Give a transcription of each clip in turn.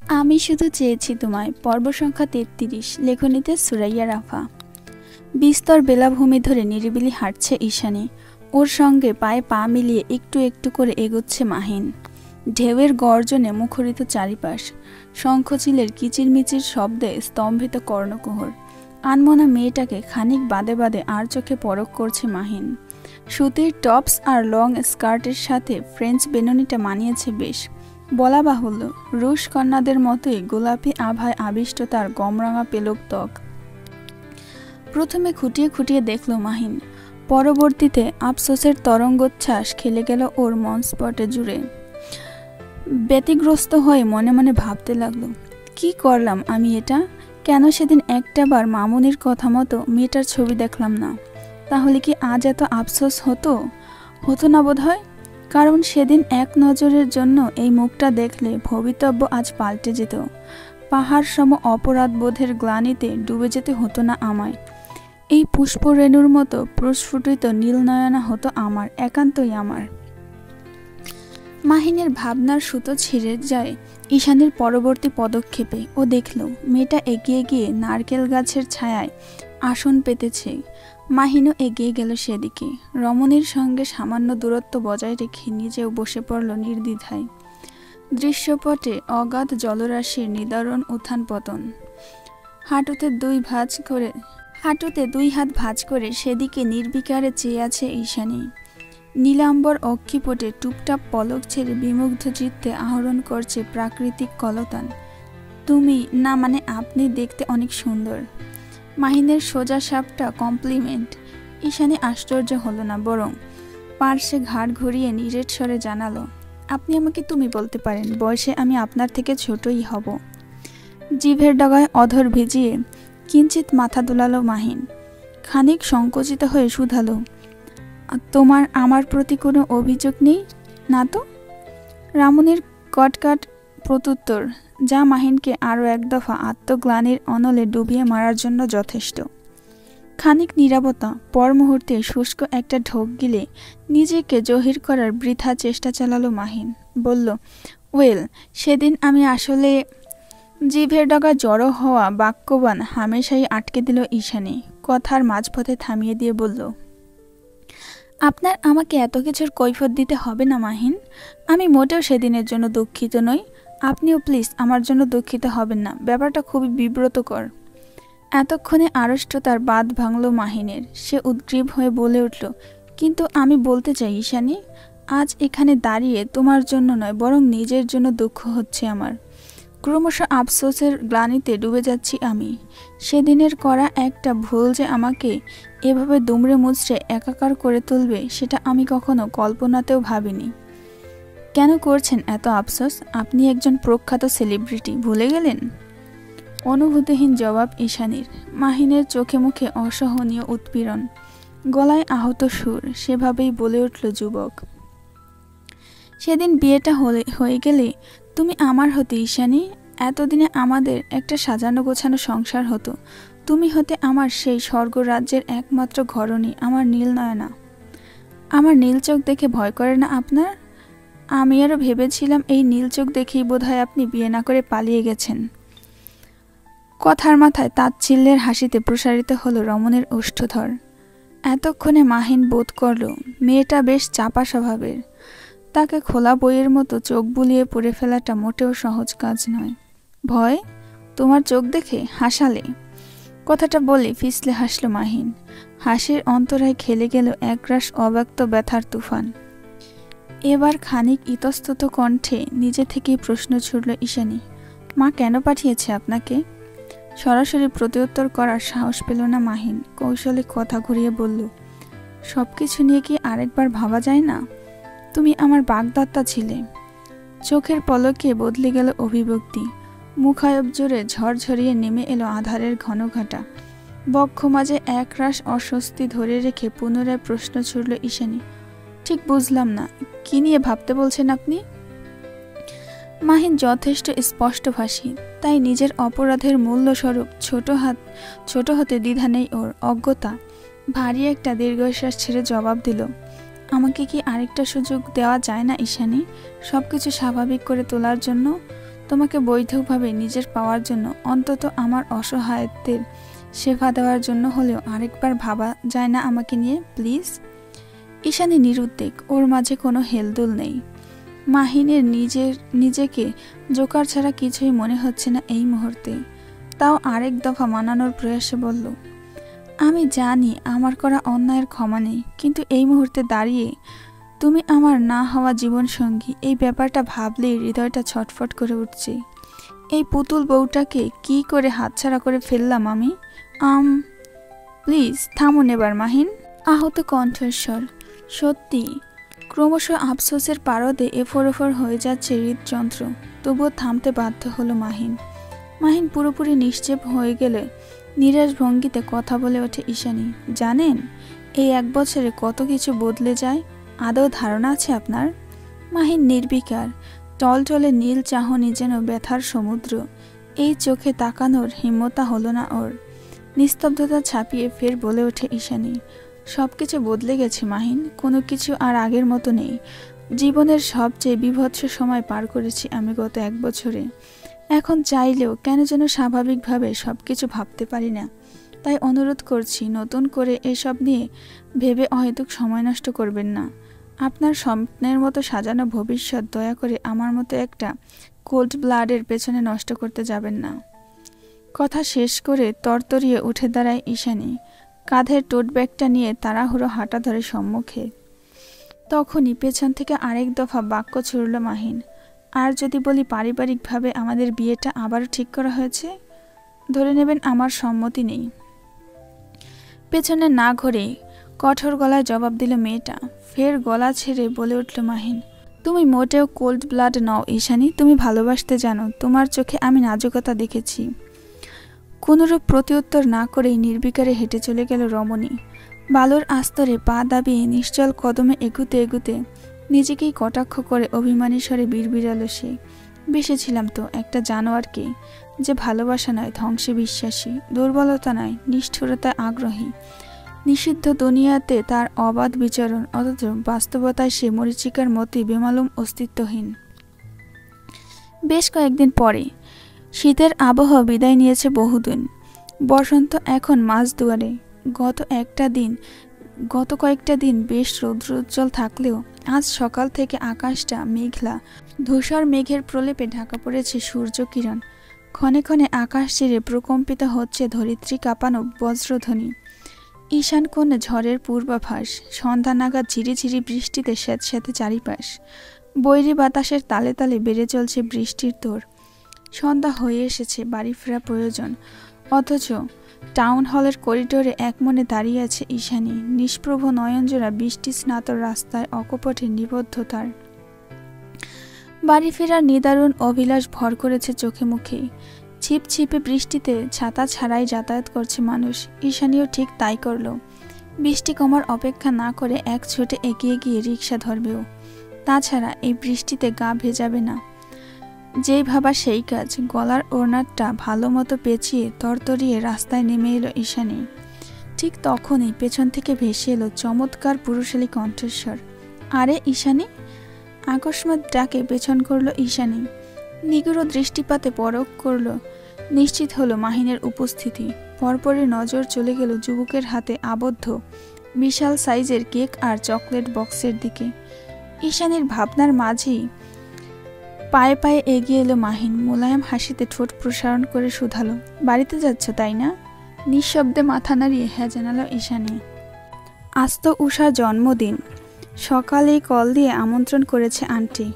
আমি শুধু চেয়েছি তোমায়। পর্ব সংখ্যা ৩৩, লেখনীতে সুরাইয়া রাফা। বিস্তর বেলাভূমি ধরে নিরিবিলি হাঁটছে ঈশানী। ওর সঙ্গে পায়ে পা মিলিয়ে একটু একটু করে এগোচ্ছে মাহিন। ঢেউয়ের গর্জনে মুখরিত চারিপাশ, শঙ্খচিলের কিচিরমিচির শব্দে স্তম্ভিত কর্ণকুহর। আনমনা মেয়েটাকে খানিক বাদে বাদে আর চোখে পরখ করছে মাহিন। সুতির টপস আর লং স্কার্টের সাথে ফ্রেঞ্চ বেনুনিটা মানিয়েছে বেশ। বলা বাহুল্য, রুশ কন্যাদের মতোই গোলাপি আভায় আবিষ্ট তার গমরাঙা পেলক ত্বক। প্রথমে খুঁটিয়ে খুঁটিয়ে দেখল মাহিন, পরবর্তীতে আফসোসের তরঙ্গোচ্ছ্বাস খেলে গেল ওর মন স্পটে জুড়ে। ব্যতিগ্রস্ত হয়ে মনে মনে ভাবতে লাগলো, কি করলাম আমি এটা? কেন সেদিন একটাবার মামুনির কথা মতো মেয়েটার ছবি দেখলাম না? তাহলে কি আজ এত আফসোস হতো না বোধ হয়। কারণ সেদিন এক নজরের জন্য এই মুখটা দেখলে ভবিতব্য আজ পাল্টে যেত। পাহাড় সম অপরাধবোধের গ্লানিতে ডুবে যেতে হতো না আমায়। এই পুষ্পরেণুর মতো প্রস্ফুটিত নীলনয়না হতো আমার, একান্তই আমার। মাহিনের ভাবনার সুতো ছিঁড়ে যায় ঈশানীর পরবর্তী পদক্ষেপে। ও দেখল মেয়েটা এগিয়ে গিয়ে নারকেল গাছের ছায়ায় আসন পেতেছে। মাহিনও এগিয়ে গেল সেদিকে। রমণীর সঙ্গে সামান্য দূরত্ব বজায় রেখে নিজেও বসে পড়ল নির্দ্বিধায়। দৃশ্যপটে অগাধ জলরাশির নিদারুণ উত্থান পতন। হাঁটুতে দুই হাত ভাঁজ করে সেদিকে নির্বিকারে চেয়ে আছে ঈশানী। নীলাম্বর অক্ষিপটে টুপটাপ পলক ছেড়ে বিমুগ্ধ চিত্তে আহরণ করছে প্রাকৃতিক কলতান। তুমি না, মানে আপনি দেখতে অনেক সুন্দর। মাহিনের সোজা সাপটা কমপ্লিমেন্ট। ঈশানী আশ্চর্য হলো না, বরং পার্শ্বে ঘাড় ঘুরিয়ে নিরেট স্বরে জানালো, আপনি আমাকে তুমি বলতে পারেন, বয়সে আমি আপনার থেকে ছোটই হব। জিভের ডগায় অধর ভিজিয়ে কিঞ্চিত মাথা দোলালো মাহিন। খানিক সংকুচিত হয়ে শুধালো, তোমার আমার প্রতি কোনো অভিযোগ নেই না তো? রামুনির কটকাট প্রত্যুত্তর, যা মাহিনকে আরও এক দফা আত্মগ্লানির অনলে ডুবিয়ে মারার জন্য যথেষ্ট। খানিক নীরবতা, পর মুহূর্তে শুষ্ক একটা ঢোক গিলে নিজেকে জহির করার বৃথা চেষ্টা চালালো মাহিন। বলল, ওয়েল, সেদিন আমি আসলে... জিভের ডগা জড়ো হওয়া বাক্যবান হামেশাই আটকে দিল ঈশানী। কথার মাঝপথে থামিয়ে দিয়ে বলল, আপনার আমাকে এত কিছুর কৈফিয়ত দিতে হবে না মাহিন। আমি মোটেও সেদিনের জন্য দুঃখিত নই। আপনিও প্লিজ আমার জন্য দুঃখিত হবেন না। ব্যাপারটা খুবই বিব্রতকর। এতক্ষণে আড়ষ্টতার বাঁধ ভাঙল মাহিনের। সে উদ্গ্রীব হয়ে বলে উঠল, কিন্তু আমি বলতে চাই ঈশানী, আজ এখানে দাঁড়িয়ে তোমার জন্য নয়, বরং নিজের জন্য দুঃখ হচ্ছে আমার। ক্রমশ আফসোসের গ্লানিতে ডুবে যাচ্ছি আমি। সেদিনের করা একটা ভুল যে আমাকে এভাবে দুমড়ে মুচড়ে একাকার করে তুলবে, সেটা আমি কখনো কল্পনাতেও ভাবিনি। কেন করছেন এত আফসোস? আপনি একজন প্রখ্যাত সেলিব্রিটি, ভুলে গেলেন? অনুভূতিহীন জবাব ঈশানীর। মাহিনের চোখে মুখে অসহনীয় উৎপীড়ন, গলায় আহত সুর। সেভাবেই বলে উঠল যুবক, সেদিন বিয়েটা হয়ে গেলে তুমি আমার হতে ঈশানী। এতদিনে আমাদের একটা সাজানো গোছানো সংসার হতো। তুমি হতে আমার সেই স্বর্গরাজ্যের একমাত্র ঘরণী, আমার নীলনয়না। আমার নীল চোখ দেখে ভয় করে না আপনার? আমি আরও ভেবেছিলাম এই নীল চোখ দেখেই বোধহয় আপনি বিয়ে না করে পালিয়ে গেছেন। কথার মাথায় তাচ্ছিল্যের হাসিতে প্রসারিত হলো রমণের ওষ্ঠধর। এতক্ষণে মাহিন বোধ করল মেয়েটা বেশ চাপা স্বভাবের। তাকে খোলা বইয়ের মতো চোখ বুলিয়ে পড়ে ফেলাটা মোটেও সহজ কাজ নয়। ভয়? তোমার চোখ দেখে হাসালে? কথাটা বলে ফিসলে হাসল মাহিন। হাসির অন্তরায় খেলে গেল একরাশ অব্যক্ত ব্যথার তুফান। এবার খানিক ইতস্তত কণ্ঠে নিজে থেকেই প্রশ্ন ছুড়ল ঈশানী, মা কেন পাঠিয়েছে আপনাকে? সরাসরি প্রত্যুত্তর করার সাহস পেল না মাহিন। কৌশলে কথা ঘুরিয়ে বলল, সব কিছু নিয়ে কি আরেকবার ভাবা যায় না? তুমি আমার বাগদত্তা ছিলে। চোখের পলকে বদলে গেল অভিব্যক্তি। মুখায়ব জোরে ঝরঝরিয়ে নেমে এলো আধারের ঘনঘটা। বক্ষ মাঝে একরাশ অস্বস্তি ধরে রেখে পুনরায় প্রশ্ন ছুড়ল ঈশানী, ঠিক বুঝলাম না, কি নিয়ে ভাবতে বলছেন আপনি? মাহিন যথেষ্ট স্পষ্টভাষী, তাই নিজের অপরাধের মূল্যস্বরূপ ছোট হতে দ্বিধা নেই ওর। অজ্ঞতা ভারী একটা দীর্ঘশ্বাস ছেড়ে জবাব দিল, আমাকে কি আরেকটা সুযোগ দেওয়া যায় না ঈশানী, সবকিছু স্বাভাবিক করে তোলার জন্য? তোমাকে বৈধভাবে নিজের পাওয়ার জন্য, অন্তত আমার অসহায়ত্বের সেবা দেওয়ার জন্য হলেও আরেকবার ভাবা যায় না আমাকে নিয়ে, প্লিজ? ঈশানী নিরুদ্বেগ, ওর মাঝে কোনো হেলদোল নেই। মাহিনের নিজেকে জোকার ছাড়া কিছুই মনে হচ্ছে না এই মুহূর্তে। তাও আরেক দফা মানানোর প্রয়াসে বলল, আমি জানি আমার করা অন্যায়ের ক্ষমা নেই, কিন্তু এই মুহূর্তে দাঁড়িয়ে তুমি আমার না হওয়া জীবনসঙ্গী, এই ব্যাপারটা ভাবলেই হৃদয়টা ছটফট করে উঠছে। এই পুতুল বউটাকে কি করে হাতছাড়া করে ফেললাম আমি। প্লিজ থামুন এবার মাহিন। আহত কণ্ঠস্বর। সত্যি ক্রমশ আফসোসের পারদে এফোর ওফর হয়ে যাচ্ছে হৃদযন্ত্র। তবুও থামতে বাধ্য হলো মাহিন। মাহিন পুরোপুরি নিশ্চেপ হয়ে গেলে নিরাশ ভঙ্গিতে কথা বলে ওঠে ঈশানী, জানেন এই 1 বছরে কত কিছু বদলে যায়, আদৌ ধারণা আছে আপনার? মাহিন নির্বিকার, টলটলে নীল চাহনি যেন ব্যথার সমুদ্র। এই চোখে তাকানোর হিম্মতা হলো না ওর। নিস্তব্ধতা ছাপিয়ে ফের বলে ওঠে ঈশানী, সব কিছু বদলে গেছে মাহিন, কোনো কিছু আর আগের মতো নেই। জীবনের সবচেয়ে বীভৎস সময় পার করেছি আমি গত 1 বছরে। এখন চাইলেও কেন যেন স্বাভাবিকভাবে সব কিছু ভাবতে পারি না। তাই অনুরোধ করছি, নতুন করে এসব নিয়ে ভেবে অহেতুক সময় নষ্ট করবেন না। আপনার স্বপ্নের মতো সাজানো ভবিষ্যৎ দয়া করে আমার মতো একটা কোল্ড ব্লাডের পেছনে নষ্ট করতে যাবেন না। কথা শেষ করে তরতরিয়ে উঠে দাঁড়ায় ঈশানী। কাঁধের টোট ব্যাগটা নিয়ে তাড়াহুড়ো হাঁটা ধরে সম্মুখে। তখনই পেছন থেকে আরেক দফা বাক্য ছুড়ল মাহিন, আর যদি বলি পারিবারিকভাবে আমাদের বিয়েটা আবারও ঠিক করা হয়েছে, ধরে নেবেন আমার সম্মতি নেই। পেছনে না ঘুরে কঠোর গলায় জবাব দিল মেয়েটা। ফের গলা ছেড়ে বলে উঠল মাহিন, তুমি মোটেও কোল্ড ব্লাড নও ঈশানী, তুমি ভালোবাসতে জানো। তোমার চোখে আমি নাজুকতা দেখেছি। কোনোরূপ প্রত্যুত্তর না করেই নির্বিকারে হেঁটে চলে গেল রমণী। বালুর আস্তরে পা দাবিয়ে নিশ্চল কদমে এগুতে এগুতে নিজেকেই কটাক্ষ করে অভিমানী স্বরে বিড়বিড়ালো সে, বেসেছিলাম তো একটা জানোয়ারকে, যে ভালোবাসা নয় ধ্বংসে বিশ্বাসী, দুর্বলতা নয় নিষ্ঠুরতায় আগ্রহী। নিষিদ্ধ দুনিয়াতে তার অবাধ বিচরণ, অথচ বাস্তবতায় সে মরীচিকার মতোই বেমালুম অস্তিত্বহীন। বেশ কয়েকদিন পরে শীতের আবহাওয়া বিদায় নিয়েছে বহুদিন। বসন্ত এখন মাঝ দুয়ারে। গত কয়েকটা দিন বেশ রৌদ্রোজ্জ্বল থাকলেও আজ সকাল থেকে আকাশটা মেঘলা। ধূসর মেঘের প্রলেপে ঢাকা পড়েছে সূর্যকিরণ। ক্ষণে ক্ষণে আকাশ চিরে প্রকম্পিত হচ্ছে ধরিত্রী কাঁপানো বজ্রধ্বনি। ঈশান কোণে ঝড়ের পূর্বাভাস। সন্ধ্যা নাগাদ ঝিরিঝিরি বৃষ্টিতে স্যাঁতস্যাঁতে চারিপাশ। বৈরী বাতাসের তালে তালে বেড়ে চলছে বৃষ্টির তোড়। সন্ধ্যা হয়ে এসেছে, বাড়ি ফেরা প্রয়োজন। অথচ টাউন হলের করিডোরে একমনে দাঁড়িয়ে আছে ঈশানী। নিষ্প্রভ নয়নজোড়া বৃষ্টি স্নাত রাস্তায় অকপটে নিবদ্ধতার। বাড়ি ফেরার নিদারুণ অভিলাষ ভর করেছে চোখে মুখে। ছিপছিপে বৃষ্টিতে ছাতা ছাড়াই যাতায়াত করছে মানুষ। ঈশানীও ঠিক তাই করল। বৃষ্টি কমার অপেক্ষা না করে এক ছুটে এগিয়ে গিয়ে রিকশা ধরবেও। তাছাড়া এই বৃষ্টিতে গা ভেজাবে না, যেই ভাবা সেই কাজ। গলার ওড়নাটা ভালো মতো পেঁচিয়ে তরতরিয়ে রাস্তায় নেমে এলো ঈশানী। ঠিক তখনই পেছন থেকে ভেসে এলো চমৎকার পুরুষালী কণ্ঠস্বর, আরে ঈশানী! আকস্মাৎ ডাকে পেছন করল ঈশানী। নিগুড় দৃষ্টিপাতে পরখ করল, নিশ্চিত হলো মাহিনের উপস্থিতি। পরপরই নজর চলে গেল যুবকের হাতে আবদ্ধ বিশাল সাইজের কেক আর চকলেট বক্সের দিকে। ঈশানীর ভাবনার মাঝেই পায়ে পায়ে এগিয়ে এলো মাহিন। মোলায়েম হাসিতে ঠোঁট প্রসারণ করে শুধালো, বাড়িতে যাচ্ছ তাই না? নিঃশব্দে মাথা নাড়িয়ে হ্যাঁ জানালো ঈশানী। আজ তো উষার জন্মদিন। সকালেই কল দিয়ে আমন্ত্রণ করেছে আন্টি।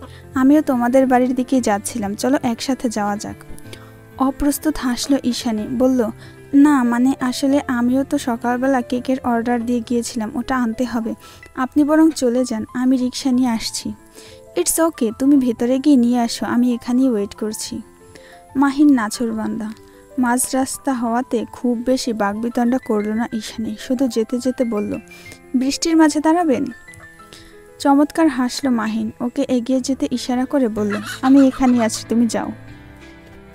আমিও তোমাদের বাড়ির দিকেই যাচ্ছিলাম, চলো একসাথে যাওয়া যাক। অপ্রস্তুত হাসলো ঈশানী, বলল, না মানে আসলে আমিও তো সকালবেলা কেকের অর্ডার দিয়ে গিয়েছিলাম, ওটা আনতে হবে। আপনি বরং চলে যান, আমি রিক্সা নিয়ে আসছি। ইটস ওকে, তুমি ভেতরে গিয়ে নিয়ে আসো, আমি এখানেই ওয়েট করছি। মাহিন নাছোড়বান্দা। মাঝ রাস্তা হওয়াতে খুব বেশি বাকবিতণ্ডা করল না ঈশানী, শুধু যেতে যেতে বলল, বৃষ্টির মাঝে দাঁড়াবেন? চমৎকার হাসলো মাহিন। ওকে এগিয়ে যেতে ইশারা করে বলল, আমি এখানেই আছি, তুমি যাও।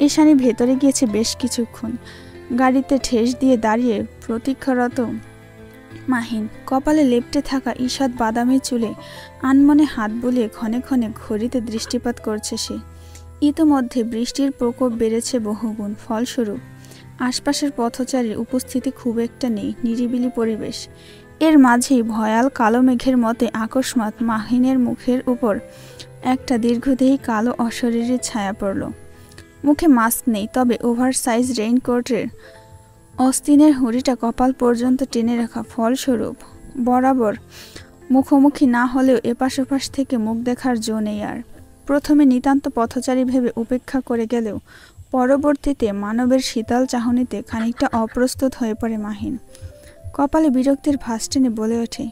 ঈশানী ভেতরে গিয়েছে বেশ কিছুক্ষণ। গাড়িতে ঠেস দিয়ে দাঁড়িয়ে প্রতীক্ষারত মাহিন। কপালে লেপ্টে থাকা ঈষৎ বাদামি চুলে আনমনে হাত বুলিয়ে ক্ষণে ক্ষণে ঘড়িতে দৃষ্টিপাত করছে সে। ইতোমধ্যে বৃষ্টির প্রকোপ বেড়েছে বহুগুণ। ফলস্বরূপ আশপাশের পথচারীর উপস্থিতি খুব একটা নেই, নিরিবিলি পরিবেশ। এর মাঝেই ভয়াল কালো মেঘের মতে আকস্মাৎ মাহিনের মুখের উপর একটা দীর্ঘদেহী কালো অশরীরীর ছায়া পড়ল। মুখে মাস্ক নেই, তবে ওভার সাইজ রেইনকোটের অস্তিনের হুড়িটা কপাল পর্যন্ত টেনে রাখা। ফলস্বরূপ বরাবর মুখোমুখি না হলেও এপাশ ওপাশ থেকে মুখ দেখার জো নেই আর। প্রথমে নিতান্ত পথচারী ভেবে উপেক্ষা করে গেলেও পরবর্তীতে মানবের শীতল চাহনিতে খানিকটা অপ্রস্তুত হয়ে পড়ে মাহিন। কপালে বিরক্তির ভাঁজ টেনে বলে ওঠে,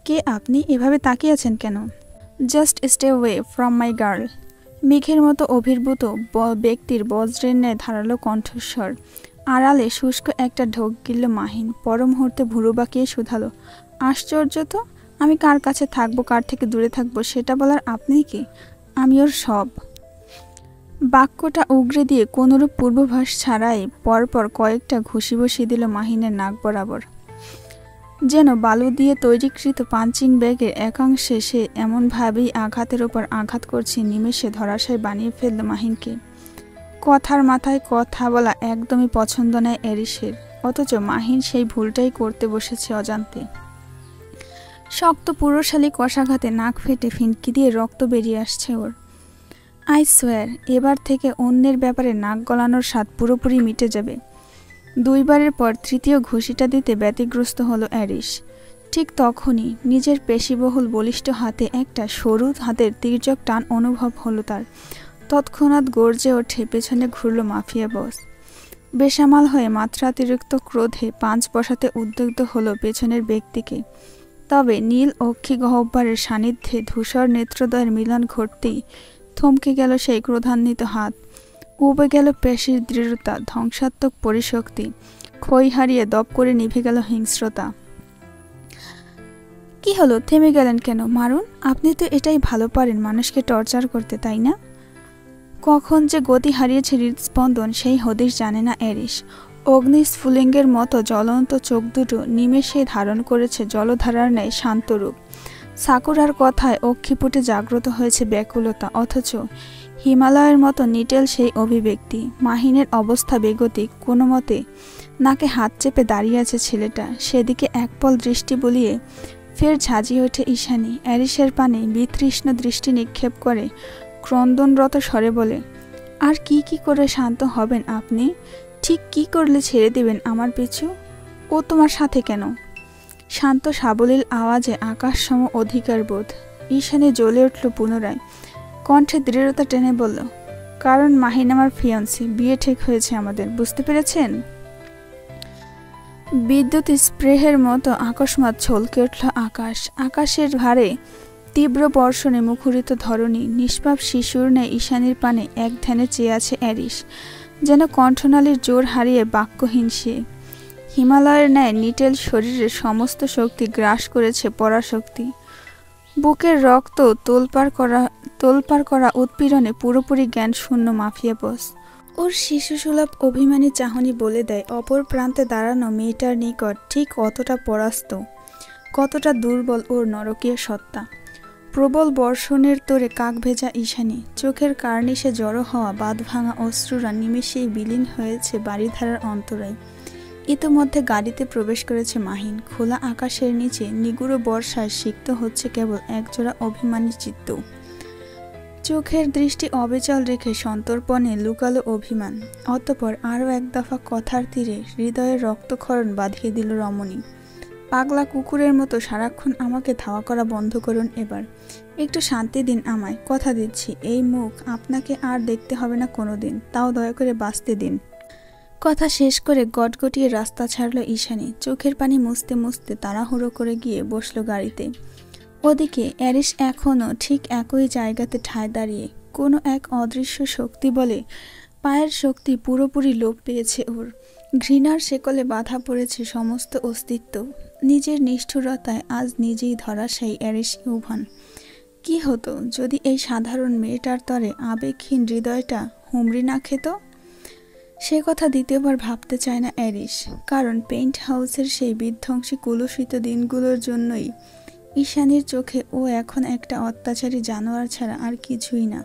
কে আপনি? এভাবে তাকিয়ে আছেন কেন? Just stay way from my girl. মেঘের মতো অভির্ভূত ব্যক্তির বজ্রের ন্যায় ধারালো কণ্ঠস্বর। আড়ালে শুষ্ক একটা ঢোক গিলল মাহিন। পর মুহূর্তে ভুরু বাঁকিয়ে শুধালো, আশ্চর্য তো! আমি কার কাছে থাকবো, কার থেকে দূরে থাকবো, সেটা বলার আপনি কি? আমি ওর সব। বাক্যটা উগরে দিয়ে কোনোরূপ পূর্বভাস ছাড়াই পরপর কয়েকটা ঘুষি বসিয়ে দিল মাহিনের নাক বরাবর। যেন বালু দিয়ে তৈরিকৃত পাঞ্চিং ব্যাগের একাংশে সে এমনভাবেই আঘাতের ওপর আঘাত করছে, নিমেষে ধরাশায়ী বানিয়ে ফেলল মাহিনকে। কথার মাথায় কথা বলা একদমই পছন্দ নয় এরিসের, অথচ মাহিন সেই ভুলটাই করতে বসেছে অজান্তে। শক্ত পুরুষালী কষাঘাতে নাক ফেটে ফিনকি দিয়ে রক্ত বেরিয়ে আসছে ওর। আই সোয়ার, এবার থেকে অন্যের ব্যাপারে নাক গলানোর স্বাদ পুরোপুরি মিটে যাবে। দুইবারের পর তৃতীয় ঘুষিটা দিতে ব্যতিগ্রস্ত হলো অ্যারিস। ঠিক তখনই নিজের পেশিবহুল বলিষ্ঠ হাতে একটা সরু হাতের তির্যক টান অনুভব হলো তার। তৎক্ষণাৎ গর্জে ওঠে পেছনে ঘুরল মাফিয়া বস। বেসামাল হয়ে মাত্রাতিরিক্ত ক্রোধে পাঁচ বসাতে উদ্যুগ্ধ হলো পেছনের ব্যক্তিকে। তবে নীল অক্ষী গহ্বরের সান্নিধ্যে ধূসর নেত্রদ্বয়ের মিলন ঘটতেই থমকে গেল সেই ক্রোধান্বিত হাত। উবে গেল পেশির দৃঢ়তা, ধ্বংসাত্মক পরিশক্তি। ক্ষয় হারিয়ে দপ করে নিভে গেল হিংস্রতা। কি হলো, থেমে গেলেন কেন? মারুন, আপনি তো এটাই ভালো পারেন, মানুষকে টর্চার করতে, তাই না? কখন যে গতি হারিয়েছে হৃদস্পন্দন, সেই হদিশ জানে না অ্যারিস। অগ্নিস্ফুলিঙ্গের মতো জ্বলন্ত চোখ দুটো নিমেষে ধারণ করেছে জলধারার ন্যায় শান্তরূপ। সাকুরার কথায় অক্ষিপুটে জাগ্রত হয়েছে ব্যাকুলতা, অথচ হিমালয়ের মতো নিটেল সেই অভিব্যক্তি। মাহিনের অবস্থা বেগতিক। কোনো মতে নাকে হাত চেপে দাঁড়িয়ে আছে ছেলেটা। সেদিকে একপল দৃষ্টি বুলিয়ে ফের ঝাঁজিয়ে ওঠে ঈশানী। অ্যারিসের পানে বিতৃষ্ণ দৃষ্টি নিক্ষেপ করে ক্রন্দনরত স্বরে বলে, আর কি কি করে শান্ত হবেন আপনি? ঠিক কি করলে ছেড়ে দেবেন আমার পিছু? ও তোমার সাথে কেন? শান্ত সাবলীল আওয়াজে আকাশসম অধিকার বোধ। ঈশানী জ্বলে উঠল পুনরায়। কণ্ঠে দৃঢ়তা টেনে বলল, কারণ মাহিন আমার ফিয়ান্সি, বিয়ে ঠিক হয়েছে আমাদের, বুঝতে পেরেছেন? বিদ্যুৎ স্প্রেহের মতো আকস্মাৎ ছলকে উঠল আকাশ। আকাশের ভারে তীব্র বর্ষণে মুখরিত ধরণী। নিষ্পাপ শিশুর ন্যায় ঈশানীর পানে এক ধ্যানে চেয়ে আছে অ্যারিস, যেন কণ্ঠনালীর জোর হারিয়ে বাক্যহীন সে। হিমালয়ের ন্যায় নিটেল শরীরের সমস্ত শক্তি গ্রাস করেছে পরাশক্তি। বুকের রক্ত তোলপাড় করা উৎপীড়নে পুরোপুরি জ্ঞান শূন্য মাফিয়া বস। ওর শিশুসুলভ অভিমানী চাহনি বলে দেয় অপর প্রান্তে দাঁড়ানো মেয়েটার নিকট ঠিক কতটা পরাস্ত, কতটা দুর্বল ওর নরকীয় সত্তা। প্রবল বর্ষণের তোরে কাক ভেজা ঈশানী, চোখের কার্নিশে জড়ো হওয়া বাঁধভাঙা অশ্রুরা নিমেষেই বিলীন হয়েছে বাড়িধারার অন্তরায়। ইতোমধ্যে গাড়িতে প্রবেশ করেছে মাহিন। খোলা আকাশের নিচে নিগুড় বর্ষায় সিক্ত হচ্ছে কেবল একজোড়া অভিমানী চিত্ত। চোখের দৃষ্টি অবিচল রেখে সন্তর্পণে লুকালো অভিমান। অতঃপর আরও এক দফা কথার তীরে হৃদয়ের রক্তক্ষরণ বাঁধিয়ে দিল রমণী। পাগলা কুকুরের মতো সারাক্ষণ আমাকে ধাওয়া করা বন্ধ করুন এবার। একটু শান্তি দিন আমায়, কথা দিচ্ছি এই মুখ আপনাকে আর দেখতে হবে না কোনোদিন, তাও দয়া করে বাঁচতে দিন। কথা শেষ করে গটগটিয়ে রাস্তা ছাড়ল ঈশানী। চোখের পানি মুছতে মুছতে তাড়াহুড়ো করে গিয়ে বসল গাড়িতে। ওদিকে অ্যারিস এখনও ঠিক একই জায়গাতে ঠায় দাঁড়িয়ে। কোনো এক অদৃশ্য শক্তি বলে পায়ের শক্তি পুরোপুরি লোপ পেয়েছে ওর। ঘৃণার শেকলে বাধা পড়েছে সমস্ত অস্তিত্ব। নিজের নিষ্ঠুরতায় আজ নিজেই ধরাশায়ী অ্যারিস ইউভান। কি হতো যদি এই সাধারণ মেয়েটার তরে আবেগহীন হৃদয়টা হুমড়ি না খেত? সে কথা দ্বিতীয়বার ভাবতে চায় না অ্যারিস, কারণ পেইন্ট হাউসের সেই বিধ্বংসী কুলুষিত দিনগুলোর জন্যই ঈশানীর চোখে ও এখন একটা অত্যাচারী জানোয়ার ছাড়া আর কিছুই না।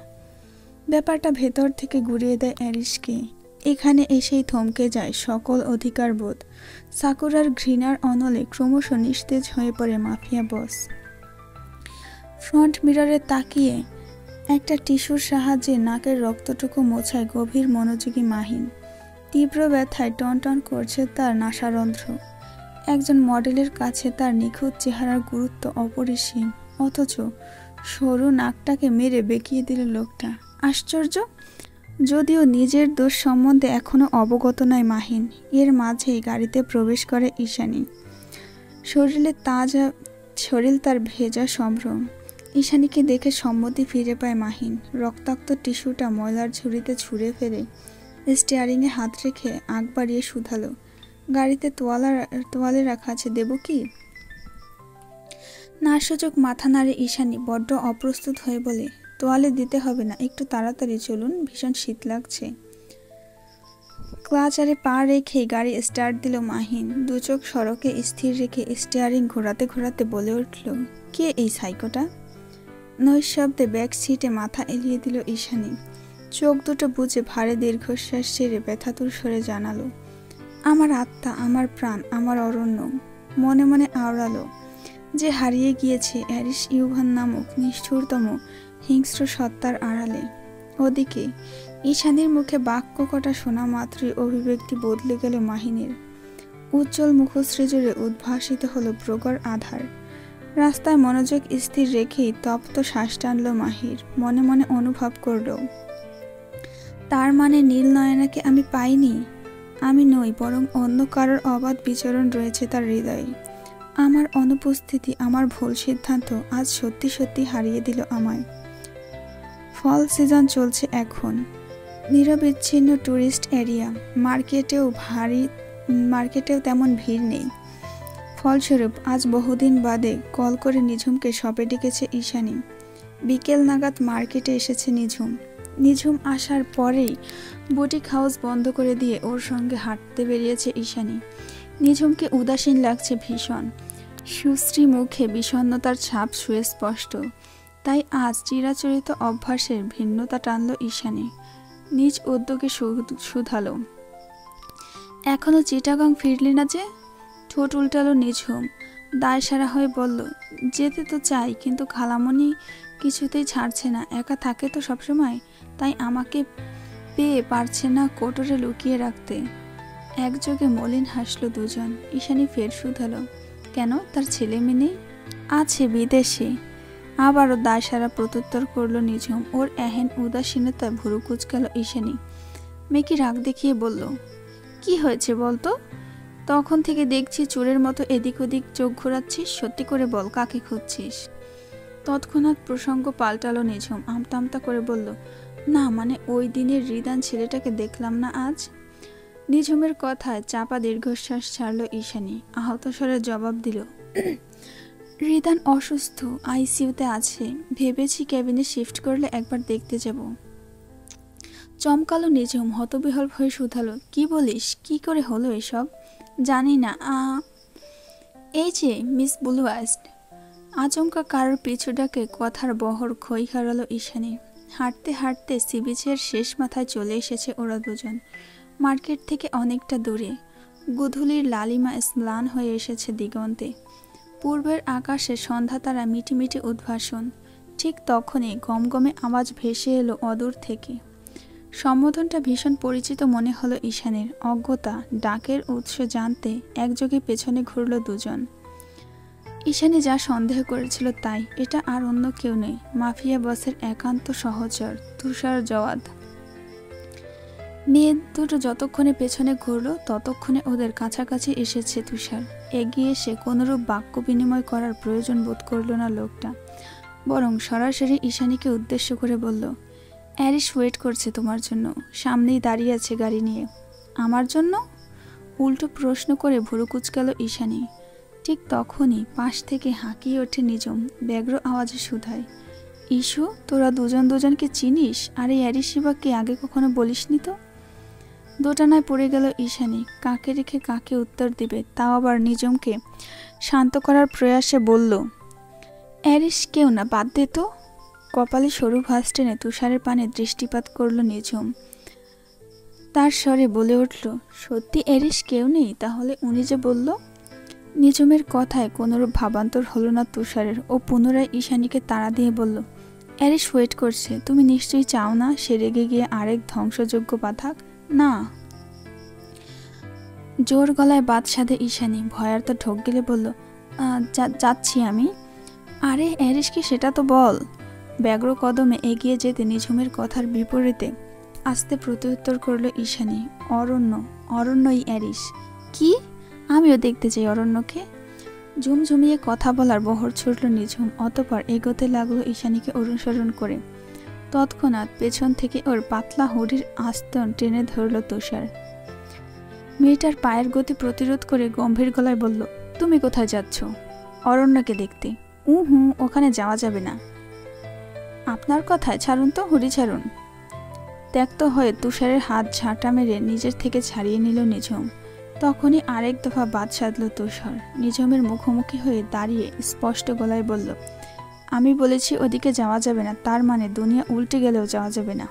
ব্যাপারটা ভেতর থেকে ঘুরিয়ে দেয় অ্যারিসকে। এখানে এসেই থমকে যায় সকল অধিকার বোধ। সাকুরার ঘৃণার অনলে ক্রমশ নিস্তেজ হয়ে পড়ে মাফিয়া বস। ফ্রন্ট মিররে তাকিয়ে একটা টিস্যুর সাহায্যে নাকের রক্তটুকু মোছায় গভীর মনোযোগী মাহিন। তীব্র ব্যথায় টনটন করছে তার নাসারন্ধ্র। একজন মডেলের কাছে তার নিখুঁত চেহারার গুরুত্ব অপরিসীম, অথচ সরু নাকটাকে মেরে বেঁকিয়ে দিল লোকটা। আশ্চর্য! যদিও নিজের দোষ সম্বন্ধে এখনো অবগত নয় মাহিন, এর মাঝেই গাড়িতে প্রবেশ করে ঈশানী। শরীর তার ভেজা সম্ভ্রম। ঈশানীকে দেখে সম্মতি ফিরে পায় মাহিন। রক্তাক্ত টিস্যুটা ময়লার ঝুড়িতে ছুঁড়ে ফেলে স্টিয়ারিংয়ে হাত রেখে আগ বাড়িয়ে শুধালো, গাড়িতে তোয়ালে রাখা আছে, দেব কি? নাসূচক মাথা নাড়ে ঈশানী বড্ড অপ্রস্তুত হয়ে বলে, তোয়ালে দিতে হবে না, একটু তাড়াতাড়ি চলুন, ভীষণ শীত লাগছে। ক্লাচারে পা রেখেই গাড়ি স্টার্ট দিল মাহিন। দুচোখ সড়কে স্থির রেখে স্টিয়ারিং ঘোরাতে ঘোরাতে বলে উঠল, কে এই সাইকোটা? নৈশব্দে ব্যাক সিটে মাথা এলিয়ে দিল ঈশানী। চোখ দুটো বুজে ভারে দীর্ঘশ্বাস ছেড়ে ব্যথাতুর স্বরে জানালো, আমার আত্মা, আমার প্রাণ, আমার অরণ্য। মনে মনে আওড়ালো যে হারিয়ে গিয়েছে অ্যারিস ইউভান নামক নিষ্ঠুরতম হিংস্র সত্তার আড়ালে। ওদিকে ঈশানীর মুখে বাক্য কটা শোনা মাত্রই অভিব্যক্তি বদলে গেল মাহিনের। উজ্জ্বল মুখশ্রী জুড়ে উদ্ভাসিত হলো প্রগর আধার। রাস্তায় মনোযোগ স্থির রেখেই তপ্ত শ্বাস টানল মাহির। মনে মনে অনুভব করল, তার মানে নীল নয়নাকে আমি পাইনি। আমি নই, বরং অন্য কারোর অবাধ বিচরণ রয়েছে তার হৃদয়ে। আমার অনুপস্থিতি, আমার ভুল সিদ্ধান্ত আজ সত্যি সত্যি হারিয়ে দিল আমায়। ফল সিজন চলছে এখন। নিরবিচ্ছিন্ন ট্যুরিস্ট এরিয়া। মার্কেটেও তেমন ভিড় নেই। ফলস্বরূপ আজ বহুদিন বাদে কল করে নিঝুমকে শপে ডেকেছে ঈশানী। বিকেল নাগাদ মার্কেটে এসেছে নিঝুম আসার পরেই বুটিক হাউস বন্ধ করে দিয়ে ওর সঙ্গে হাঁটতে বেরিয়েছে ঈশানী। নিঝুমকে উদাসীন লাগছে ভীষণ। সুশ্রী মুখে বিষণ্ণতার ছাপ সুস্পষ্ট। তাই আজ চিরাচরিত অভ্যাসের ভিন্নতা টানল ঈশানী। নিজ উদ্যোগে শুধালো, এখনো চিটাগাং ফিরলি না যে? ঠোঁট উল্টালো নিঝুম। দায় সারা হয়ে বলল, যেতে তো চাই, কিন্তু খালামণি কিছুতেই ছাড়ছে না। একা থাকে তো সবসময়, তাই আমাকে পেয়ে পারছে না কোটরে লুকিয়ে রাখতে। একযোগে মলিন হাসলো দুজন। ঈশানী ফের শুধালো, কেন, তার ছেলে মেয়ে নেই? আছে, বিদেশে। আবারও দায় সারা প্রত্যুত্তর করল নিঝুম। ওর এহেন উদাসীনতায় ভুরু কুঁচকাল ঈশানী। মেয়েকে রাগ দেখিয়ে বলল, কি হয়েছে বলতো? তখন থেকে দেখছি চোরের মতো এদিক ওদিক চোখ ঘোরাচ্ছিস। সত্যি করে বল, কাকে খুঁজছিস? তৎক্ষণাৎ প্রসঙ্গ পাল্টালো নিঝুম। আমতা আমতা করে বলল, না মানে ওই দিনের রিদান ছেলেটাকে দেখলাম না আজ। নিঝুমের কথায় চাপা দীর্ঘশ্বাস ছাড়ল ঈশানী। আহত স্বরে জবাব দিল, রিদান অসুস্থ, আইসিইউতে আছে। ভেবেছি ক্যাবিনে শিফট করলে একবার দেখতে যাব। চমকালো নিঝুম। হতবিহল হয়ে শুধালো, কি বলিস? কি করে হলো এসব? জানি না। এই যে মিস ব্লুয়াস্ট। আচমকা কারোর পিছু ডাকে কথার বহর খই হারালো ঈশানী। হাঁটতে হাঁটতে সিবিচের শেষ মাথায় চলে এসেছে ওরা দুজন। মার্কেট থেকে অনেকটা দূরে। গোধূলির লালিমা স্ম্লান হয়ে এসেছে দিগন্তে। পূর্বের আকাশে সন্ধ্যা তারা মিটিমিটি উদ্ভাসন। ঠিক তখনই গমগমে আওয়াজ ভেসে এলো অদূর থেকে। সম্বোধনটা ভীষণ পরিচিত মনে হলো ঈশানীর। অজ্ঞতা ডাকের উৎস জানতে একযোগে পেছনে ঘুরল দুজন। ঈশানী যা সন্দেহ করেছিল তাই। এটা আর অন্য কেউ নেই, মাফিয়া বসের একান্ত সহচর তুষার জওয়াদ। মেয়ে দুটো যতক্ষণে পেছনে ঘুরল ততক্ষণে ওদের কাছাকাছি এসেছে তুষার। এগিয়ে এসে কোনরূপ বাক্য বিনিময় করার প্রয়োজন বোধ করল না লোকটা, বরং সরাসরি ঈশানীকে উদ্দেশ্য করে বলল, অ্যারিস ওয়েট করছে তোমার জন্য, সামনেই দাঁড়িয়ে আছে গাড়ি নিয়ে। আমার জন্য? উল্টো প্রশ্ন করে ভুরু কুঁচকাল ঈশানী। ঠিক তখনই পাশ থেকে হাঁকিয়ে ওঠে নিঝুম ব্যগ্র আওয়াজে শুধায়, ইস্যু, তোরা দুজনকে চিনিস? আর এই অ্যারিসই বা কে, আগে কখনো বলিসনি তো? দোটানায় পড়ে গেল ঈশানী। কাকে রেখে কাকে উত্তর দিবে, তাও আবার নিঝুমকে শান্ত করার প্রয়াসে বলল, অ্যারিস কেউ না, বাদ দে তো। কপালে সরু ভাঁজ টেনে তুষারের পানে দৃষ্টিপাত করল নিঝুম। তার স্বরে বলে উঠল, সত্যি এরিস কেউ নেই? তাহলে উনি যে বলল। নিঝুমের কথায় কোনোরূপ ভাবান্তর হলো না তুষারের। ও পুনরায় ঈশানীকে তাড়া দিয়ে বলল, এরিস ওয়েট করছে। তুমি নিশ্চয়ই চাও না সে রেগে গিয়ে আরেক ধ্বংসযোগ্য বাধাক? না। জোর গলায় বাদ সাধে ঈশানী ভয়ার্ত ঢোক গেলে বলল, যাচ্ছি আমি। আরে এরিস কি সেটা তো বল। ব্যগ্র কদমে এগিয়ে যেতে নিঝুমের কথার বিপরীতে আস্তে প্রত্যুত্তর করল ঈশানী, অরণ্যই এরিস। কি? আমিও দেখতে চাই অরণ্যকে। ঝুমঝুমিয়ে কথা বলার বহর ছুটল নিঝুম। অতঃপর এগোতে লাগলো ঈশানীকে অনুসরণ করে। তৎক্ষণাৎ পেছন থেকে ওর পাতলা হুডির আস্তন টেনে ধরল তুষার। মেয়েটার পায়ের গতি প্রতিরোধ করে গম্ভীর গলায় বলল, তুমি কোথায় যাচ্ছ? অরণ্যকে দেখতে। ওখানে যাওয়া যাবে না। আপনার কথায় ছাড়ুন তো, হুডি ছাড়ুন। ত্যক্ত হয়ে তুষারের হাত ঝাঁটা মেরে নিজের থেকে ছাড়িয়ে নিল নিঝুম। তখনই আরেক দফা বাদ সাধল তুষার। নিঝুমের মুখোমুখি হয়ে দাঁড়িয়ে স্পষ্ট গলায় বলল, আমি বলেছি ওদিকে যাওয়া যাবে না, তার মানে দুনিয়া উল্টে গেলেও যাওয়া যাবে না।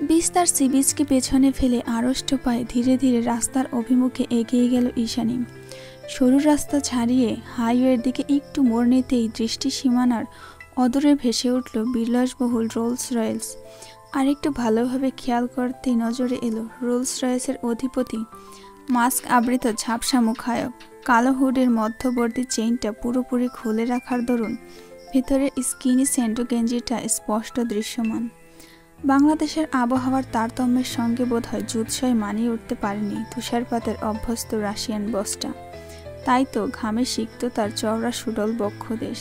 বিস্তার সিবিচকে পেছনে ফেলে আড়ষ্ট পায়ে ধীরে ধীরে রাস্তার অভিমুখে এগিয়ে গেল ঈশানী। সরু রাস্তা ছাড়িয়ে হাইওয়ের দিকে একটু মোড় নিতেই দৃষ্টি সীমানার অদূরে ভেসে উঠল বিলাসবহুল রোলস রয়েলস। আরেকটু ভালোভাবে খেয়াল করতেই নজরে এলো রোলস রয়েসের অধিপতি মাস্ক আবৃত ঝাপসা মুখায়ব। কালো হুডের মধ্যবর্তী চেইনটা পুরোপুরি খুলে রাখার দরুন ভেতরের স্কিনি স্যান্ডো গেঞ্জিটা স্পষ্ট দৃশ্যমান। বাংলাদেশের আবহাওয়ার তারতম্যের সঙ্গে বোধহয় জুৎসয় মানিয়ে উঠতে পারেনি তুষারপাতের অভ্যস্ত রাশিয়ান বসটা। তাই তো ঘামে সিক্ত তার চওড়া সুডল বক্ষদেশ।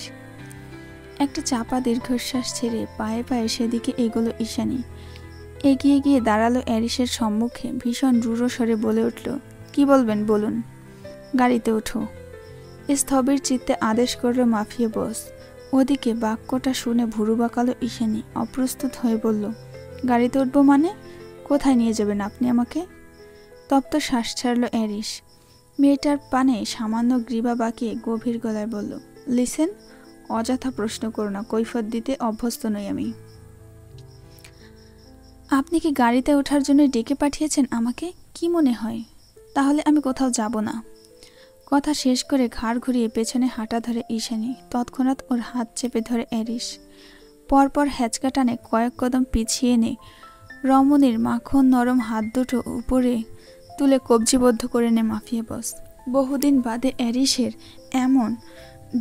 একটা চাপা দীর্ঘশ্বাস ছেড়ে পায়ে পায়ে সেদিকে এগোলো ঈশানী। এগিয়ে গিয়ে দাঁড়ালো এরিসের সম্মুখে। ভীষণ রূঢ় স্বরে বলে উঠল, কি বলবেন বলুন। গাড়িতে ওঠো। স্থবির চিত্তে আদেশ করল মাফিয়া বস। ওদিকে বাক্যটা শুনে ভুরু বাঁকালো ঈশানী। অপ্রস্তুত হয়ে বলল, গাড়িতে উঠবো মানে? কোথায় নিয়ে যাবেন আপনি আমাকে? তপ্ত শ্বাস ছাড়ল এরিস। মেয়েটার পানে সামান্য গ্রীবা বাঁকিয়ে গভীর গলায় বলল, লিসেন, অযথা প্রশ্ন করো না, কৈফিয়ত দিতে অভ্যস্ত নই আমি। আপনি কি গাড়িতে ওঠার জন্য ডেকে পাঠিয়েছেন আমাকে? কি মনে হয়? তাহলে আমি কোথাও যাব না। কথা শেষ করে ঘাড় ঘুরিয়ে পেছনে হাঁটা ধরে ঈশানী। তৎক্ষণাৎ ওর হাত চেপে ধরে এরিস। পরপর হ্যাচকা টানে কয়েক কদম পিছিয়ে এনে রমণীর মাখন নরম হাত দুটো উপরে তুলে কবজিবদ্ধ করে নে মাফিয়া বস। বহুদিন বাদে এরিসের এমন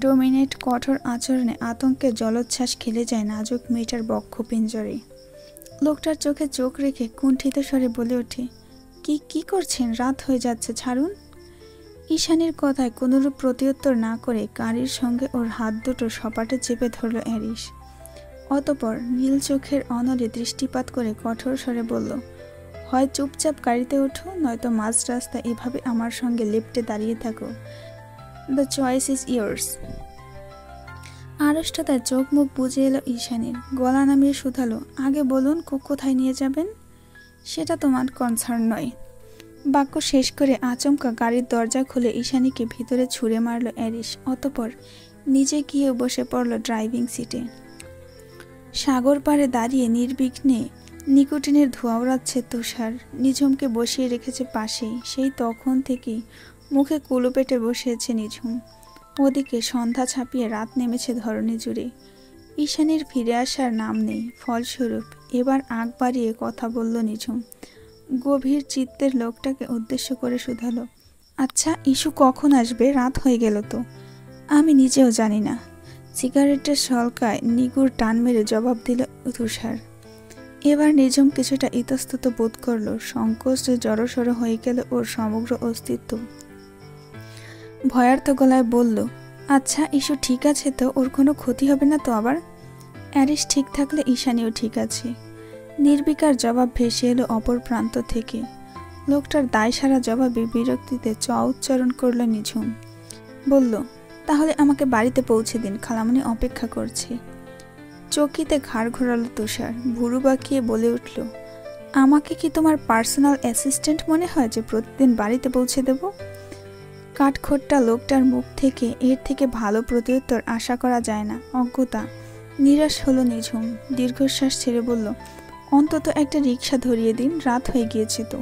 ডোমিনেট কঠোর আচরণে আতঙ্কে জলোচ্ছ্বাস খেলে যায় নাজুক মেয়েটার বক্ষ পিঞ্জরে। লোকটার চোখে চোখ রেখে কুণ্ঠিত স্বরে বলে ওঠে, কি করছেন? রাত হয়ে যাচ্ছে, ছাড়ুন। ঈশানীর কথায় কোনোরূপ প্রত্যুত্তর না করে গাড়ির সঙ্গে ওর হাত দুটো সপাটে চেপে ধরল এরিস। অতঃপর নীল চোখের অনলে দৃষ্টিপাত করে কঠোর স্বরে বলল, হয় চুপচাপ গাড়িতে ওঠো, নয়তো মাঝ রাস্তা এভাবে আমার সঙ্গে লেপ্টে দাঁড়িয়ে থাকো। The choice is yours. আড়ষ্টতায় চোখ মুখ বুজে এলো ঈশানীর। গলা নামিয়ে শুধালো, আগে বলুন কোথায় নিয়ে যাবেন? সেটা তোমার কনসার্ন নয়। বাক্য শেষ করে আচমকা গাড়ির দরজা খুলে ঈশানীকে ভিতরে ছুঁড়ে মারল এরিস। অতঃপর নিজে গিয়ে বসে পড়ল ড্রাইভিং সিটে। সাগর পাড়ে দাঁড়িয়ে নির্বিঘ্নে নিকোটিনের ধোঁয়া ওড়াচ্ছে তুষার। নিঝুমকে বসিয়ে রেখেছে পাশেই। সেই তখন থেকেই মুখে কুলো পেটে বসেছে নিঝুম। ওদিকে সন্ধ্যা ছাপিয়ে রাত নেমেছে ধরণী জুড়ে। ঈশানীর ফিরে আসার নাম নেই। ফলস্বরূপ এবার আগ বাড়িয়ে কথা বলল নিঝুম। গভীর চিত্তের লোকটাকে উদ্দেশ্য করে শুধালো, আচ্ছা ইস্যু কখন আসবে? রাত হয়ে গেল তো। আমি নিজেও জানি না। সিগারেটের সলকায় নিগুড় টান মেরে জবাব দিল তুষার। এবার নিঝুম কিছুটা ইতস্তত বোধ করল। সংকোচে জড়সড় হয়ে গেল ওর সমগ্র অস্তিত্ব। ভয়ার্ত গলায় বলল, আচ্ছা ইস্যু ঠিক আছে তো? ওর কোনো ক্ষতি হবে না তো আবার? অ্যারিস ঠিক থাকলে ঈশানীও ঠিক আছে। নির্বিকার জবাব ভেসে এলো অপর প্রান্ত থেকে। লোকটার দায়সারা জবাবে বিরক্তিতে চ উচ্চারণ করল নিঝুম। বলল, তাহলে আমাকে বাড়িতে পৌঁছে দিন, খালামণি অপেক্ষা করছে। চকিতে ঘাড় ঘোরালো তুষার। ভুরু বাঁকিয়ে বলে উঠল, আমাকে কি তোমার পার্সোনাল অ্যাসিস্ট্যান্ট মনে হয় যে প্রতিদিন বাড়িতে পৌঁছে দেব? কাঠখোট্টা লোকটার মুখ থেকে এর থেকে ভালো প্রত্যুত্তর আশা করা যায় না। অজ্ঞতা নিরাশ হলো নিঝুম, দীর্ঘশ্বাস ছেড়ে বলল, অন্তত একটা রিক্সা ধরিয়ে দিন, রাত হয়ে গিয়েছে তো।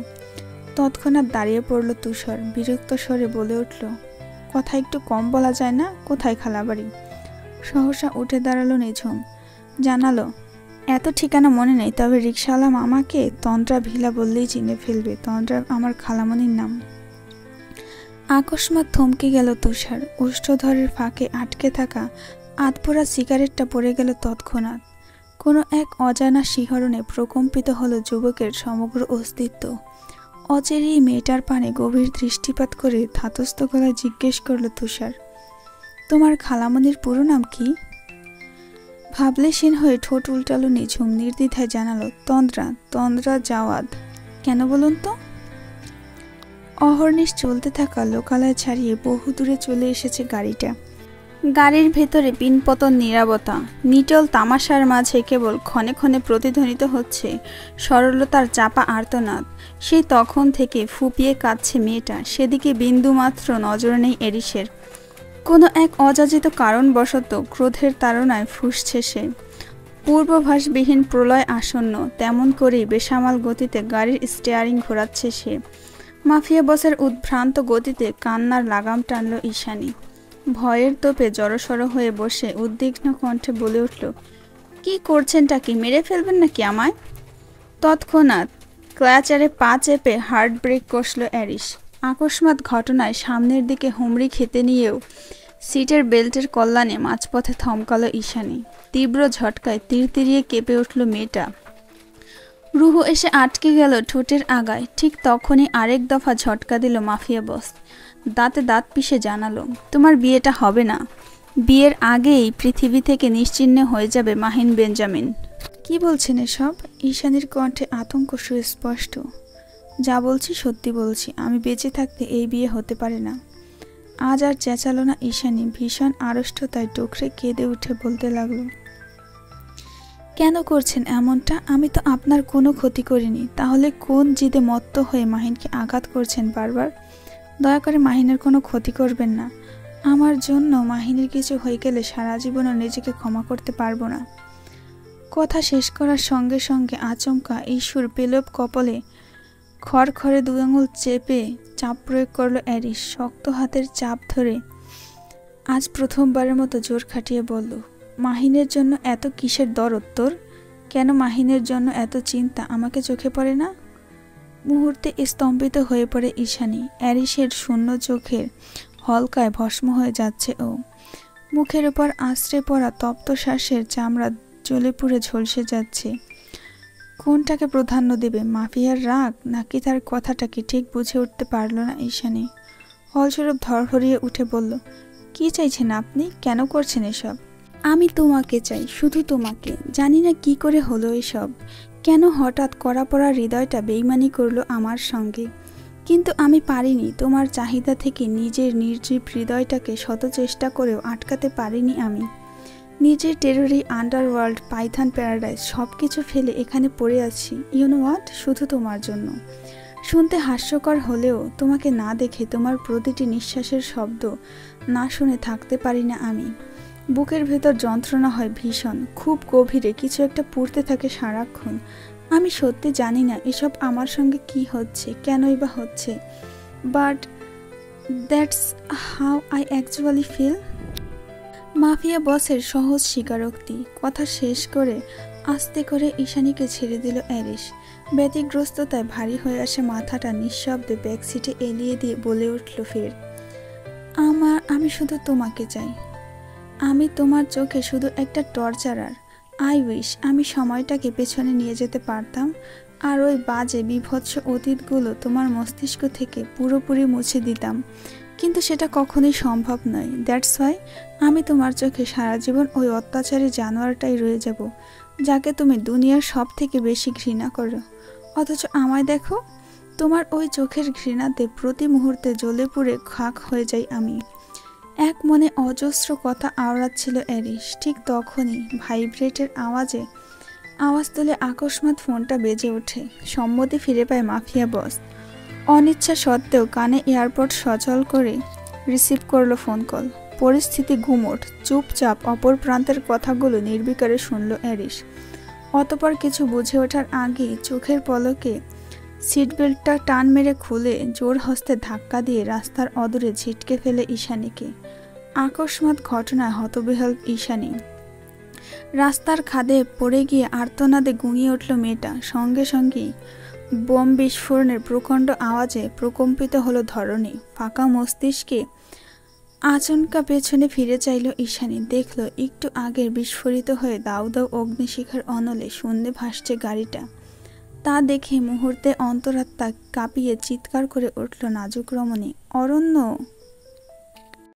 তৎক্ষণাৎ দাঁড়িয়ে পড়ল তুষার, বিরক্ত স্বরে বলে উঠল, কথা একটু কম বলা যায় না? কোথায় খালাবাড়ি? সহসা উঠে দাঁড়ালো নিঝুম, জানালো, এত ঠিকানা মনে নেই, তবে রিক্সাওয়ালা মামাকে তন্দ্রা ভিলা বললেই চিনে ফেলবে। তন্দ্রা আমার খালামণির নাম। আকস্মাৎ থমকে গেল তুষার। ওষ্ঠধরের ফাঁকে আটকে থাকা আধপোড়া সিগারেটটা পড়ে গেল তৎক্ষণাৎ। কোনো এক অজানা শিহরণে প্রকম্পিত হলো যুবকের সমগ্র অস্তিত্ব। অচেরেই মেয়েটার পানে গভীর দৃষ্টিপাত করে ধাতস্থ গলায় জিজ্ঞেস করল তুষার, তোমার খালামণির পুরো নাম কি? ভাবলেশীন হয়ে ঠোঁট উল্টালো নিঝুম, নির্দ্বিধায় জানালো, তন্দ্রা, তন্দ্রা জাওয়াদ। কেন বলুন তো? অহর্নিশ চলতে থাকা লোকালয় ছাড়িয়ে বহু দূরে চলে এসেছে গাড়িটা। গাড়ির ভেতরে পিনপতন নীরবতা। নিটল তামাশার মাঝে কেবল ক্ষণে ক্ষণে প্রতিধ্বনিত হচ্ছে সরলতার চাপা আর্তনাদ। সেই তখন থেকে ফুপিয়ে কাঁদছে মেয়েটা, সেদিকে বিন্দুমাত্র নজর নেই এরিসের। কোনো এক অযাচিত কারণবশত ক্রোধের তাড়নায় ফুঁসছে সে। পূর্বভাসবিহীন প্রলয় আসন্ন, তেমন করেই বেসামাল গতিতে গাড়ির স্টিয়ারিং ঘোরাচ্ছে সে। মাফিয়া বসের উদ্ভ্রান্ত গতিতে কান্নার লাগাম টানল ঈশানী। ভয়ের তোপে জড়সড় হয়ে বসে উদ্বিগ্ন কণ্ঠে বলে উঠল, কি করছেনটা কি? মেরে ফেলবেন নাকি আমায়? তৎক্ষণাৎ ক্ল্যাচারে পা চেপে হার্ট ব্রেক কষল অ্যারিস। আকস্মাৎ ঘটনায় সামনের দিকে হুমড়ি খেতে নিয়েও সিটের বেল্টের কল্যাণে মাঝপথে থমকালো ঈশানী। তীব্র ঝটকায় তিরতিরিয়ে কেঁপে উঠল মেয়েটা। রুহু এসে আটকে গেল ঠোঁটের আগায়। ঠিক তখনই আরেক দফা ঝটকা দিল মাফিয়া বস। দাঁতে দাঁত পিষে জানালো, তোমার বিয়েটা হবে না। বিয়ের আগেই পৃথিবী থেকে নিশ্চিহ্ন হয়ে যাবে মাহিন বেঞ্জামিন। কি বলছেন এসব? ঈশানীর কণ্ঠে আতঙ্ক সুস্পষ্ট। যা বলছি সত্যি বলছি, আমি বেঁচে থাকতে এই বিয়ে হতে পারে না। আজ আর চেঁচালো না ঈশানী, ভীষণ আড়ষ্টতায় টুকরে কেঁদে উঠে বলতে লাগলো, কেন করছেন এমনটা? আমি তো আপনার কোনো ক্ষতি করিনি। তাহলে কোন জিদে মত্ত হয়ে মাহিনকে আঘাত করছেন বারবার? দয়া করে মাহিনের কোনো ক্ষতি করবেন না। আমার জন্য মাহিনের কিছু হয়ে গেলে সারা জীবনও নিজেকে ক্ষমা করতে পারবো না। কথা শেষ করার সঙ্গে সঙ্গে আচমকা ঈশ্বর পেলব কপালে খড়খড়ে 2 আঙুল চেপে চাপ প্রয়োগ করলো অ্যারিস। শক্ত হাতের চাপ ধরে আজ প্রথমবারের মতো জোর খাটিয়ে বলল, মাহিনের জন্য এত কিসের দরদ তোর? কেন মাহিনের জন্য এত চিন্তা আমাকে চোখে পড়ে না? মুহূর্তে স্তম্ভিত হয়ে পড়ে ঈশানী। অ্যারিসের শূন্য চোখের হলকায় ভস্ম হয়ে যাচ্ছে ও। মুখের উপর আশ্রে পড়া তপ্ত শ্বাসের চামড়া জ্বলে পুড়ে ঝলসে যাচ্ছে। কোনটাকে প্রাধান্য দেবে, মাফিয়ার রাগ নাকি তার কথাটাকে ঠিক বুঝে উঠতে পারল না ঈশানী। ফলস্বরূপ ধরফরিয়ে উঠে বলল, কি চাইছেন আপনি? কেন করছেন এসব? আমি তোমাকে চাই, শুধু তোমাকে। জানি না কি করে হলো এসব। কেন হঠাৎ কড়া পড়া হৃদয়টা বেইমানি করলো আমার সঙ্গে। কিন্তু আমি পারিনি। তোমার চাহিদা থেকে নিজের নির্জীব হৃদয়টাকে শত চেষ্টা করেও আটকাতে পারিনি আমি। নিজের টেররি আন্ডারওয়ার্ল্ড, পাইথন প্যারাডাইস সব কিছু ফেলে এখানে পড়ে আছি। You know what? শুধু তোমার জন্য। শুনতে হাস্যকর হলেও তোমাকে না দেখে, তোমার প্রতিটি নিঃশ্বাসের শব্দ না শুনে থাকতে পারি না আমি। বুকের ভেতর যন্ত্রণা হয় ভীষণ, খুব গভীরে কিছু একটা পুড়তে থাকে সারাক্ষণ। আমি সত্যি জানি না এসব আমার সঙ্গে কি হচ্ছে, কেনই বা হচ্ছে, but that's how I actually feel. Mafia বসের সহজ স্বীকারোক্তি। কথা শেষ করে আস্তে করে ঈশানীকে ছেড়ে দিল অ্যারিস। ব্যতিগ্রস্ততায় ভারী হয়ে আসে মাথাটা নিঃশব্দে ব্যাকসিটে এলিয়ে দিয়ে বলে উঠল ফের, আমি শুধু তোমাকে চাই। আমি তোমার চোখে শুধু একটা টর্চারার। আই উইশ আমি সময়টাকে পেছনে নিয়ে যেতে পারতাম আর ওই বাজে বিভৎস অতীতগুলো তোমার মস্তিষ্ক থেকে পুরোপুরি মুছে দিতাম, কিন্তু সেটা কখনোই সম্ভব নয়। দ্যাটস ওয়াই আমি তোমার চোখে সারা জীবন ওই অত্যাচারী জানোয়ারটাই রয়ে যাব, যাকে তুমি দুনিয়ার সব থেকে বেশি ঘৃণা করো। অথচ আমায় দেখো, তোমার ওই চোখের ঘৃণাতে প্রতি মুহূর্তে জ্বলে পুড়ে খাক হয়ে যাই আমি। এক মনে অজস্র কথা আওড়াচ্ছিল অ্যারিস। ঠিক তখনই ভাইব্রেটের আওয়াজ তুলে আকস্মাৎ ফোনটা বেজে ওঠে। সম্মতি ফিরে পায় মাফিয়া বস। অনিচ্ছা সত্ত্বেও কানে এয়ারপড সচল করে রিসিভ করলো ফোন কল। পরিস্থিতি গুমোট। চুপচাপ অপর প্রান্তের কথাগুলো নির্বিকারে শুনল অ্যারিস। অতপর কিছু বুঝে ওঠার আগে চোখের পলকে সিটবেল্টটা টান মেরে খুলে জোর হস্তে ধাক্কা দিয়ে রাস্তার অদূরে ছিটকে ফেলে ঈশানীকে। আকস্মাৎ ঘটনায় হতবিহ্বল ঈশানী। রাস্তার খাদে পড়ে গিয়ে আর্তনাদে গুঁঙিয়ে উঠল মেয়েটা। সঙ্গে সঙ্গেই বোম বিস্ফোরণের প্রকাণ্ড আওয়াজে প্রকম্পিত হলো ধরণী। ফাঁকা মস্তিষ্কে আচমকা পেছনে ফিরে চাইল ঈশানী। দেখল একটু আগের বিস্ফোরিত হয়ে দাউ দাউ অগ্নিশিখার অনলে শূন্যে ভাসছে গাড়িটা। তা দেখে মুহূর্তে অন্তরাত্মা কাঁপিয়ে চিৎকার করে উঠল নাজুক রমণী, অরণ্য!